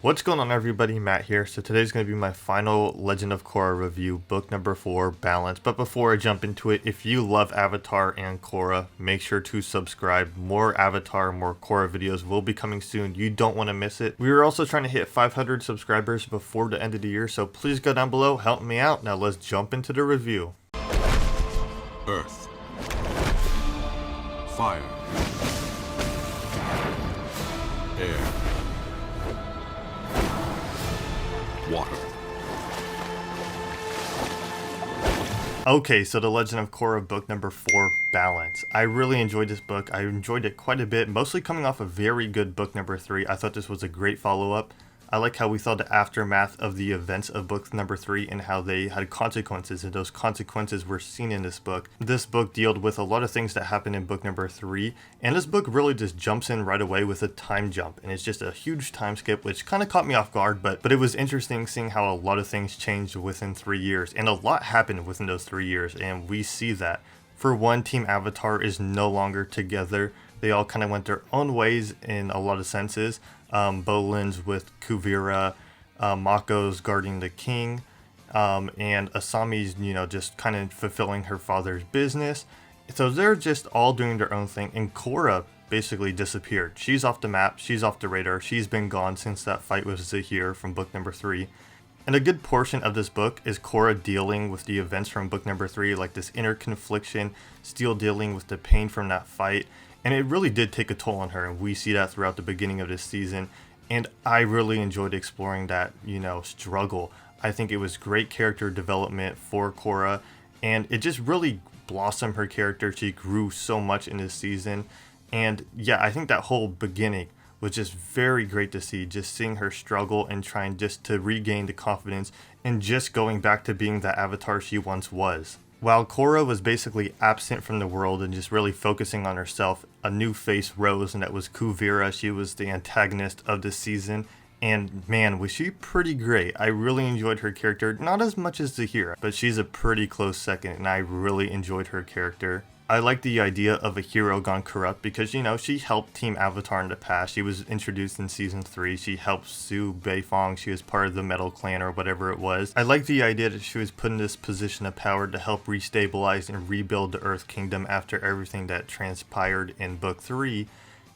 What's going on, everybody? Matt here. So today's going to be my final Legend of Korra review, book number 4, Balance. But before I jump into it, if you love Avatar and Korra, make sure to subscribe. More Avatar, more Korra videos will be coming soon. You don't want to miss it. We are also trying to hit 500 subscribers before the end of the year, so please go down below, help me out. Now let's jump into the review. Earth. Fire. Air. Water. Okay, so The Legend of Korra book number 4, Balance. I really enjoyed this book. I enjoyed it quite a bit, mostly coming off a very good book number 3. I thought this was a great follow-up. I like how we saw the aftermath of the events of book number 3 and how they had consequences, and those consequences were seen in this book. This book dealt with a lot of things that happened in book number 3, and this book really just jumps in right away with a time jump, and it's just a huge time skip, which kind of caught me off guard, but it was interesting seeing how a lot of things changed within 3 years, and a lot happened within those 3 years, and we see that. For one, Team Avatar is no longer together. They all kind of went their own ways in a lot of senses. Bolin's with Kuvira, Mako's guarding the king, and Asami's, just kind of fulfilling her father's business. So they're just all doing their own thing, and Korra basically disappeared. She's off the map, she's off the radar, she's been gone since that fight with Zahir from book number 3. And a good portion of this book is Korra dealing with the events from book number 3, like this inner confliction, still dealing with the pain from that fight. And it really did take a toll on her, and we see that throughout the beginning of this season. And I really enjoyed exploring that, struggle. I think it was great character development for Korra, and it just really blossomed her character. She grew so much in this season. And yeah, I think that whole beginning was just very great to see, just seeing her struggle and trying just to regain the confidence and just going back to being the avatar she once was. While Korra was basically absent from the world and just really focusing on herself, a new face rose, and that was Kuvira. She was the antagonist of this season, and man, was she pretty great. I really enjoyed her character, not as much as Zahir, but she's a pretty close second, and I really enjoyed her character. I like the idea of a hero gone corrupt because, she helped Team Avatar in the past. She was introduced in Season 3. She helped Su Beifong. She was part of the Metal Clan or whatever it was. I like the idea that she was put in this position of power to help restabilize and rebuild the Earth Kingdom after everything that transpired in Book 3.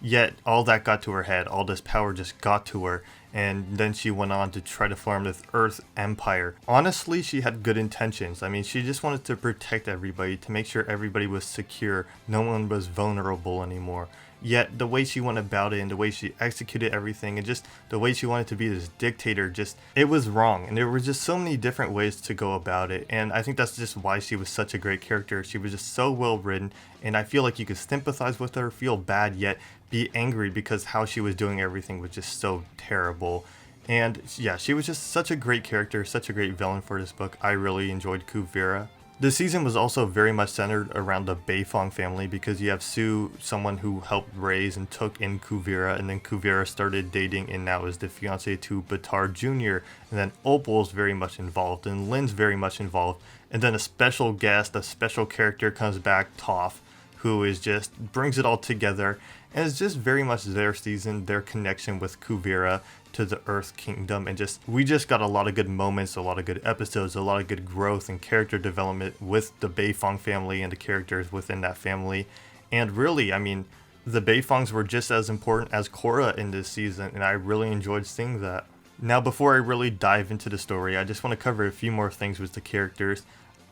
Yet, all that got to her head. All this power just got to her. And then she went on to try to form this Earth Empire. Honestly, she had good intentions. I mean, she just wanted to protect everybody, to make sure everybody was secure, no one was vulnerable anymore. Yet, the way she went about it and the way she executed everything and just the way she wanted to be this dictator, it was wrong. And there were just so many different ways to go about it. And I think that's just why she was such a great character. She was just so well written, and I feel like you could sympathize with her, feel bad, yet be angry because how she was doing everything was just so terrible. And yeah, she was just such a great character, such a great villain for this book. I really enjoyed Kuvira. This season was also very much centered around the Beifong family because you have Su, someone who helped raise and took in Kuvira, and then Kuvira started dating and now is the fiance to Baatar Jr. And then Opal's very much involved, and Lin's very much involved. And then a special guest, a special character comes back, Toph, who is just brings it all together. And it's just very much their season, their connection with Kuvira to the Earth Kingdom, and we just got a lot of good moments, a lot of good episodes, a lot of good growth and character development with the Beifong family and the characters within that family. And really, I mean, the Beifongs were just as important as Korra in this season, and I really enjoyed seeing that. Now, before I really dive into the story, I just want to cover a few more things with the characters.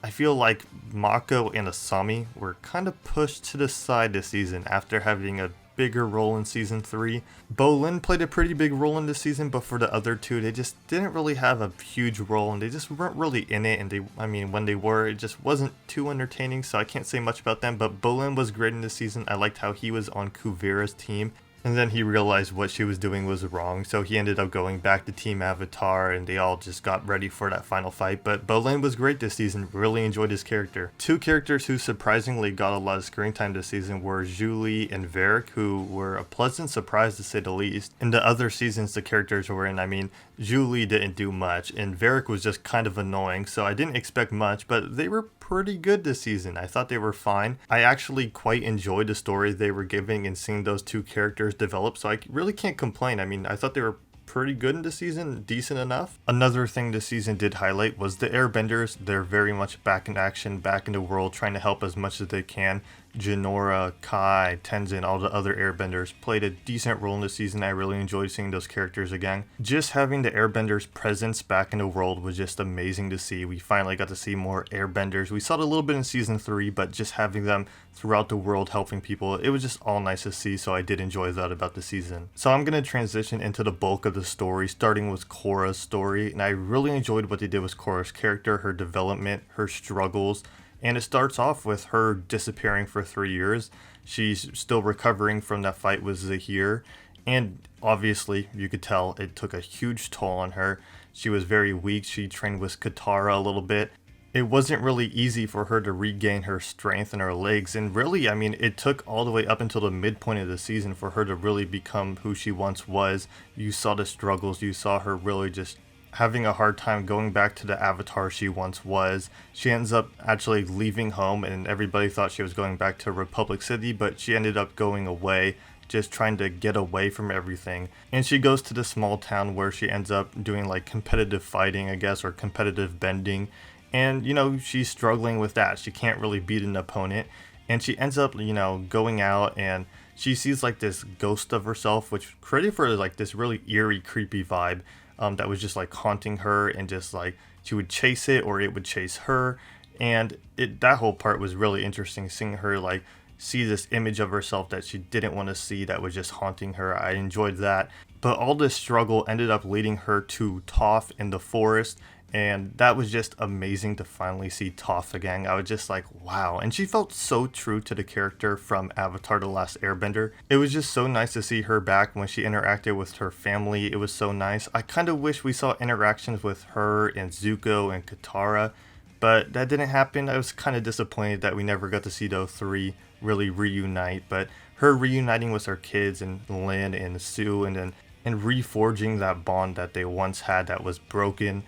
I feel like Mako and Asami were kind of pushed to the side this season after having a bigger role in Season 3. Bolin played a pretty big role in this season, but for the other two, they just didn't really have a huge role, and they just weren't really in it, and when they were, it just wasn't too entertaining, so I can't say much about them. But Bolin was great in this season. I liked how he was on Kuvira's team, and then he realized what she was doing was wrong, so he ended up going back to Team Avatar, and they all just got ready for that final fight. But Bolin was great this season, really enjoyed his character. Two characters who surprisingly got a lot of screen time this season were Julie and Varric, who were a pleasant surprise to say the least. In the other seasons the characters were in, Julie didn't do much, and Varric was just kind of annoying, so I didn't expect much, but they were pretty good this season. I thought they were fine. I actually quite enjoyed the story they were giving and seeing those two characters develop, so I really can't complain. I thought they were pretty good in this season, decent enough. Another thing this season did highlight was the airbenders. They're very much back in action, back in the world, trying to help as much as they can. Jinora, Kai, Tenzin, all the other airbenders played a decent role in this season. I really enjoyed seeing those characters again. Just having the airbenders' presence back in the world was just amazing to see. We finally got to see more airbenders. We saw it a little bit in season 3, but just having them throughout the world helping people, it was just all nice to see, so I did enjoy that about the season. So I'm going to transition into the bulk of the story, starting with Korra's story, and I really enjoyed what they did with Korra's character, her development, her struggles. And it starts off with her disappearing for 3 years. She's still recovering from that fight with Zahir. And obviously, you could tell it took a huge toll on her. She was very weak. She trained with Katara a little bit. It wasn't really easy for her to regain her strength in her legs. And really, I mean, it took all the way up until the midpoint of the season for her to really become who she once was. You saw the struggles. You saw her really just having a hard time going back to the avatar she once was. She ends up actually leaving home, and everybody thought she was going back to Republic City, but she ended up going away, just trying to get away from everything. And she goes to this small town where she ends up doing like competitive fighting, I guess, or competitive bending. And, you know, she's struggling with that. She can't really beat an opponent. And she ends up, you know, going out and she sees like this ghost of herself, which created for like this really eerie, creepy vibe. That was just like haunting her, and just like she would chase it or it would chase her. And that whole part was really interesting, seeing her like see this image of herself that she didn't want to see, that was just haunting her. I enjoyed that. But all this struggle ended up leading her to Toph in the forest. And that was just amazing to finally see Toph again. I was just like, wow. And she felt so true to the character from Avatar: The Last Airbender. It was just so nice to see her back when she interacted with her family. It was so nice. I kind of wish we saw interactions with her and Zuko and Katara, but that didn't happen. I was kind of disappointed that we never got to see those three really reunite. But her reuniting with her kids and Lin and Sue, and reforging that bond that they once had that was broken.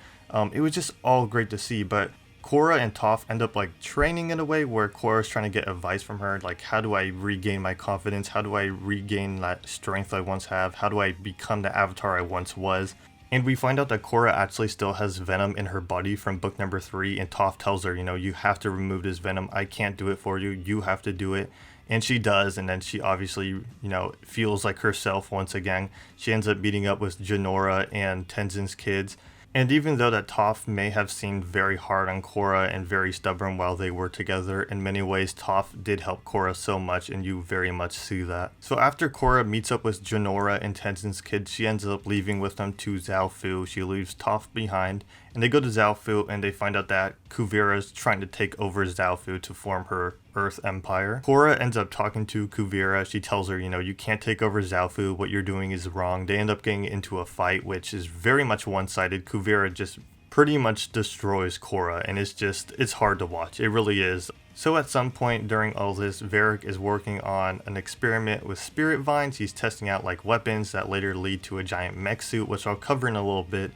It was just all great to see. But Korra and Toph end up like training in a way where Korra's trying to get advice from her, like, how do I regain my confidence? How do I regain that strength I once have? How do I become the avatar I once was? And we find out that Korra actually still has venom in her body from book number 3, and Toph tells her, you know, you have to remove this venom. I can't do it for you. You have to do it. And she does, and then she obviously, you know, feels like herself once again. She ends up meeting up with Jinora and Tenzin's kids. And even though that Toph may have seemed very hard on Korra and very stubborn while they were together, in many ways Toph did help Korra so much, and you very much see that. So after Korra meets up with Jinora and Tenzin's kids, she ends up leaving with them to Zaofu. She leaves Toph behind, and they go to Zaofu, and they find out that Kuvira is trying to take over Zaofu to form her Earth Empire. Korra ends up talking to Kuvira. She tells her, you know, you can't take over Zaofu. What you're doing is wrong. They end up getting into a fight, which is very much one-sided. Kuvira just pretty much destroys Korra, and it's hard to watch. It really is. So at some point during all this, Varrick is working on an experiment with spirit vines. He's testing out like weapons that later lead to a giant mech suit, which I'll cover in a little bit.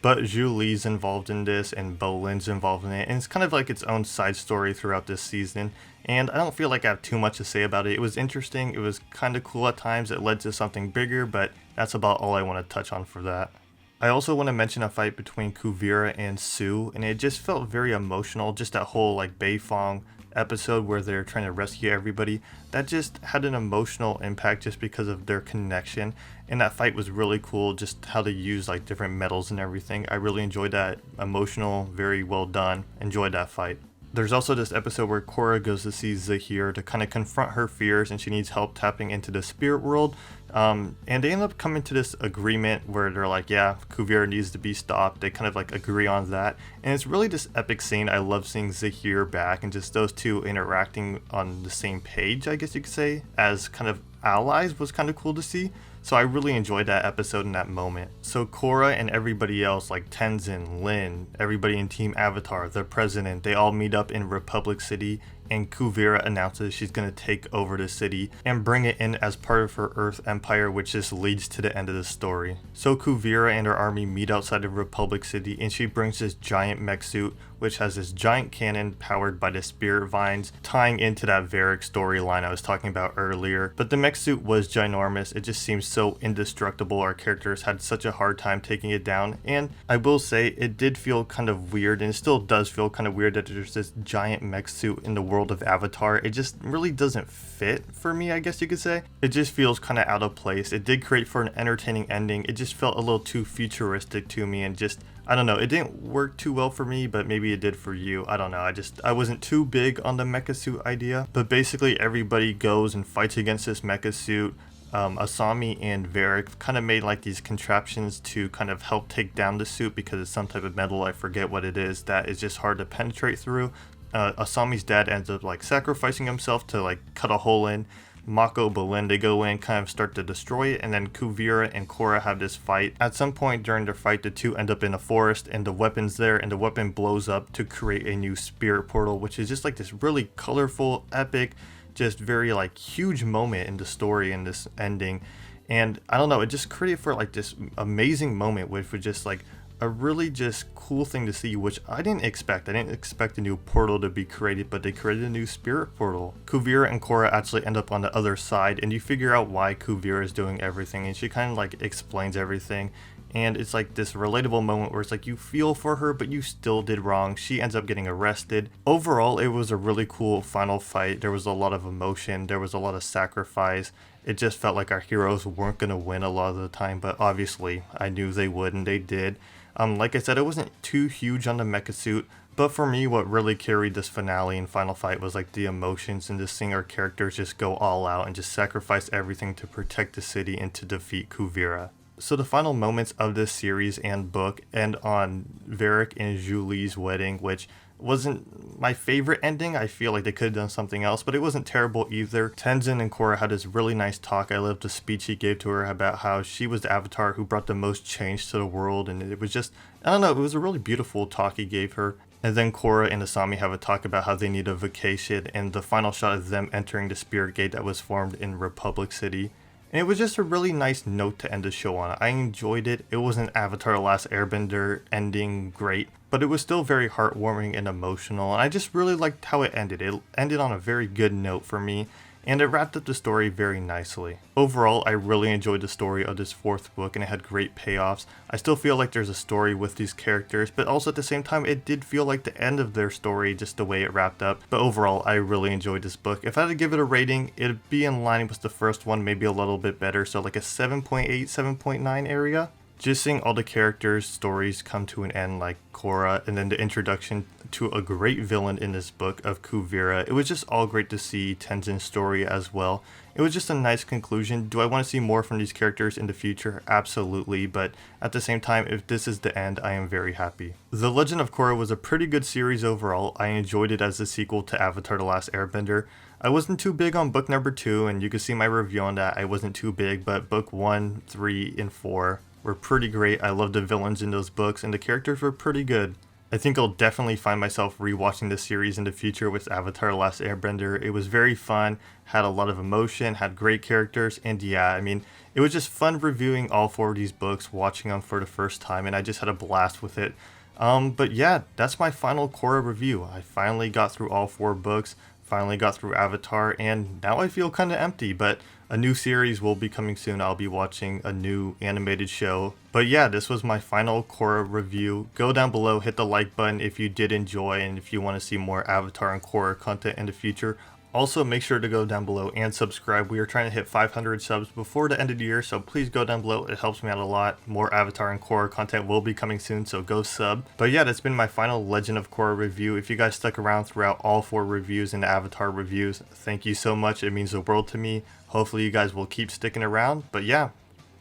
But Zhu Li's involved in this, and Bolin's involved in it, and it's kind of like its own side story throughout this season. And I don't feel like I have too much to say about it. It was interesting, it was kind of cool at times, it led to something bigger, but that's about all I want to touch on for that. I also want to mention a fight between Kuvira and Sue, and it just felt very emotional, just that whole like Beifong episode where they're trying to rescue everybody. That just had an emotional impact just because of their connection, and that fight was really cool, just how they use like different metals and everything. I really enjoyed that. Emotional, very well done, enjoyed that fight. There's also this episode where Korra goes to see Zahir to kind of confront her fears, and she needs help tapping into the spirit world. And they end up coming to this agreement where they're like, yeah, Kuvira needs to be stopped. They kind of like agree on that. And it's really this epic scene. I love seeing Zahir back and just those two interacting on the same page, I guess you could say, as kind of allies was kind of cool to see. So I really enjoyed that episode and that moment. So Korra and everybody else, like Tenzin, Lin, everybody in Team Avatar, the president, they all meet up in Republic City, and Kuvira announces she's going to take over the city and bring it in as part of her Earth Empire, which just leads to the end of the story. So Kuvira and her army meet outside of Republic City, and she brings this giant mech suit which has this giant cannon powered by the spirit vines, tying into that Varric storyline I was talking about earlier. But the mech suit was ginormous, it just seems so indestructible. Our characters had such a hard time taking it down, and I will say it did feel kind of weird, and it still does feel kind of weird that there's this giant mech suit in the world of Avatar. It just really doesn't fit for me, I guess you could say. It just feels kind of out of place. It did create for an entertaining ending, it just felt a little too futuristic to me, and just, I don't know, it didn't work too well for me, but maybe it did for you. I don't know, I wasn't too big on the mecha suit idea. But basically everybody goes and fights against this mecha suit. Asami and Varric kind of made like these contraptions to kind of help take down the suit because it's some type of metal, I forget what it is, that is just hard to penetrate through. Asami's dad ends up like sacrificing himself to like cut a hole in. Mako, Belinda go in, kind of start to destroy it, and then Kuvira and Korra have this fight. At some point during their fight, the two end up in a forest, and the weapon's there, and the weapon blows up to create a new spirit portal, which is just like this really colorful, epic, just very like huge moment in the story in this ending. And I don't know, it just created for like this amazing moment, which was just like a really just cool thing to see, which I didn't expect. I didn't expect a new portal to be created, but they created a new spirit portal. Kuvira and Korra actually end up on the other side, and you figure out why Kuvira is doing everything, and she kind of like explains everything. And it's like this relatable moment where it's like you feel for her, but you still did wrong. She ends up getting arrested. Overall, it was a really cool final fight. There was a lot of emotion. There was a lot of sacrifice. It just felt like our heroes weren't going to win a lot of the time, but obviously I knew they would, and they did. Like I said, it wasn't too huge on the mecha suit, but for me, what really carried this finale and final fight was like the emotions and just seeing our characters just go all out and just sacrifice everything to protect the city and to defeat Kuvira. So the final moments of this series and book end on Varric and Julie's wedding, which wasn't my favorite ending. I feel like they could have done something else, but it wasn't terrible either. Tenzin and Korra had this really nice talk. I loved the speech he gave to her about how she was the avatar who brought the most change to the world, and it was just, I don't know, it was a really beautiful talk he gave her. And then Korra and Asami have a talk about how they need a vacation, and the final shot is them entering the spirit gate that was formed in Republic City. And it was just a really nice note to end the show on. I enjoyed it. It wasn't Avatar: The Last Airbender ending great, but it was still very heartwarming and emotional. And I just really liked how it ended. It ended on a very good note for me, and it wrapped up the story very nicely. Overall, I really enjoyed the story of this fourth book, and it had great payoffs. I still feel like there's a story with these characters, but also at the same time, it did feel like the end of their story, just the way it wrapped up. But overall, I really enjoyed this book. If I had to give it a rating, it'd be in line with the first one, maybe a little bit better, so like a 7.8, 7.9 area. Just seeing all the characters' stories come to an end, like Korra, and then the introduction to a great villain in this book of Kuvira. It was just all great to see Tenzin's story as well. It was just a nice conclusion. Do I want to see more from these characters in the future? Absolutely, but at the same time, if this is the end, I am very happy. The Legend of Korra was a pretty good series overall. I enjoyed it as a sequel to Avatar: The Last Airbender. I wasn't too big on book number 2, and you can see my review on that. I wasn't too big, but book 1, 3, and 4 were pretty great. I loved the villains in those books, and the characters were pretty good. I think I'll definitely find myself rewatching this series in the future with Avatar: The Last Airbender. It was very fun, had a lot of emotion, had great characters, and yeah, I mean, it was just fun reviewing all 4 of these books, watching them for the first time, and I just had a blast with it. But yeah, that's my final Korra review. I finally got through all 4 books, finally got through Avatar, and now I feel kind of empty, but a new series will be coming soon. I'll be watching a new animated show. But yeah, this was my final Korra review. Go down below, hit the like button if you did enjoy, and if you want to see more Avatar and Korra content in the future. Also, make sure to go down below and subscribe. We are trying to hit 500 subs before the end of the year, so please go down below. It helps me out a lot. More Avatar and Korra content will be coming soon, so go sub. But yeah, that's been my final Legend of Korra review. If you guys stuck around throughout all 4 reviews and the Avatar reviews, thank you so much. It means the world to me. Hopefully you guys will keep sticking around. But yeah,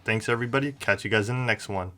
thanks everybody. Catch you guys in the next one.